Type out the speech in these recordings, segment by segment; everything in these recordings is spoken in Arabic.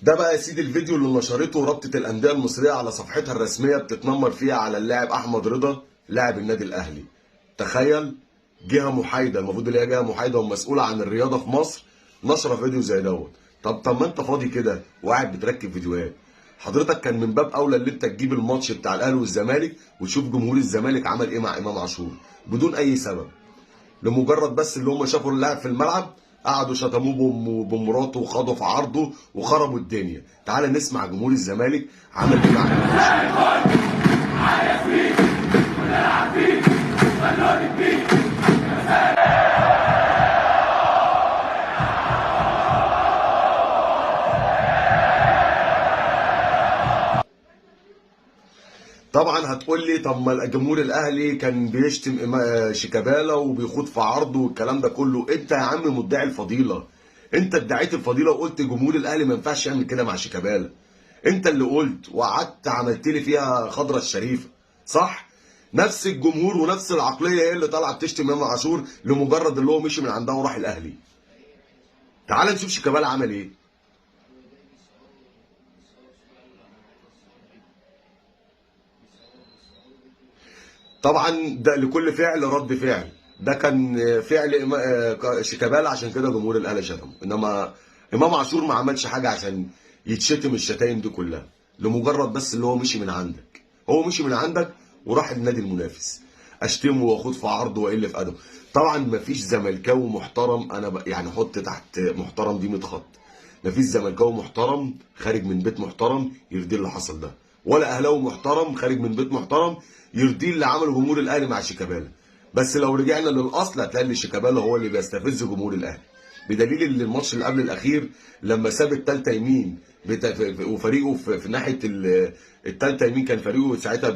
ده بقى يا سيدي الفيديو اللي نشرته رابطة الأندية المصرية على صفحتها الرسمية بتتنمر فيها على اللاعب أحمد رضا لاعب النادي الأهلي. تخيل جهة محايدة، المفروض اللي هي جهة محايدة ومسؤولة عن الرياضة في مصر نشرة فيديو زي دوت. طب ما أنت فاضي كده وقاعد بتركب فيديوهات. حضرتك كان من باب أولى اللي أنت تجيب الماتش بتاع الأهلي والزمالك وتشوف جمهور الزمالك عمل إيه مع إمام عاشور بدون أي سبب، لمجرد بس اللي هم شافوا اللاعب في الملعب قعدوا شتموه بمراته وخاضوا في عرضه وخربوا الدنيا. تعال نسمع جمهور الزمالك عمل ايه مع طبعا هتقول لي طب ما جمهور الاهلي كان بيشتم شيكابالا وبيخوض في عرضه والكلام ده كله. انت يا عم مدعي الفضيله، انت ادعيت الفضيله وقلت جمهور الاهلي ما ينفعش يعمل كده مع شيكابالا. انت اللي قلت وقعدت عملت لي فيها خضره الشريفه، صح؟ نفس الجمهور ونفس العقليه هي اللي طالعه بتشتم امام عاشور لمجرد اللي هو مشي من عندها وراح الاهلي. تعال نشوف شيكابالا عمل ايه. طبعا ده لكل فعل رد فعل، ده كان فعل شيكابالا عشان كده جمهور الاهلي شتمه، انما امام عاشور ما عملش حاجه عشان يتشتم الشتايم دي كلها، لمجرد بس اللي هو مشي من عندك. هو مشي من عندك وراح النادي المنافس اشتمه واخد في عرضه واقل في ادبه. طبعا ما فيش زملكاوي محترم، انا يعني حط تحت محترم دي 100 خط. ما فيش زملكاوي محترم خارج من بيت محترم يرضي اللي حصل ده، ولا اهلاوي محترم خارج من بيت محترم يرضي اللي عمله جمهور الاهلي مع شيكابالا. بس لو رجعنا للاصل هتلاقي ان شيكابالا هو اللي بيستفز جمهور الاهلي، بدليل ان الماتش اللي قبل الاخير لما ساب الثالثه يمين وفريقه في ناحيه الثالثه يمين، كان فريقه ساعتها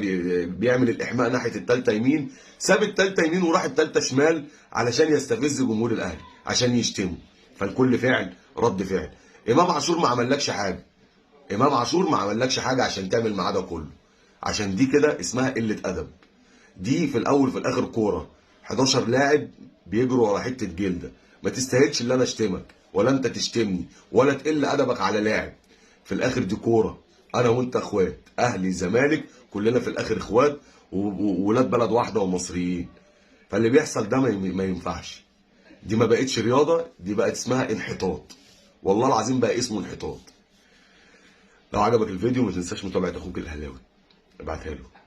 بيعمل الاحماء ناحيه الثالثه يمين، ساب الثالثه يمين وراح الثالثه شمال علشان يستفز جمهور الاهلي عشان يشتمه. فالكل فعل رد فعل. امام عاشور ما عملكش حاجه، امام عاشور ما عملكش حاجه عشان تعمل معاه ده كله، عشان دي كده اسمها قله ادب. دي في الاول وفي الاخر كوره، 11 لاعب بيجروا ورا حته جلده. ما تستاهلش ان انا اشتمك ولا انت تشتمني ولا تقل ادبك على لاعب. في الاخر دي كوره، انا وانت اخوات، اهلي زمالك كلنا في الاخر اخوات وولاد بلد واحده ومصريين. فاللي بيحصل ده ما ينفعش. دي ما بقتش رياضه، دي بقت اسمها انحطاط. والله العظيم بقى اسمه انحطاط. لو عجبك الفيديو ما تنساش متابعه اخوك الاهلاوي، ابعتها له.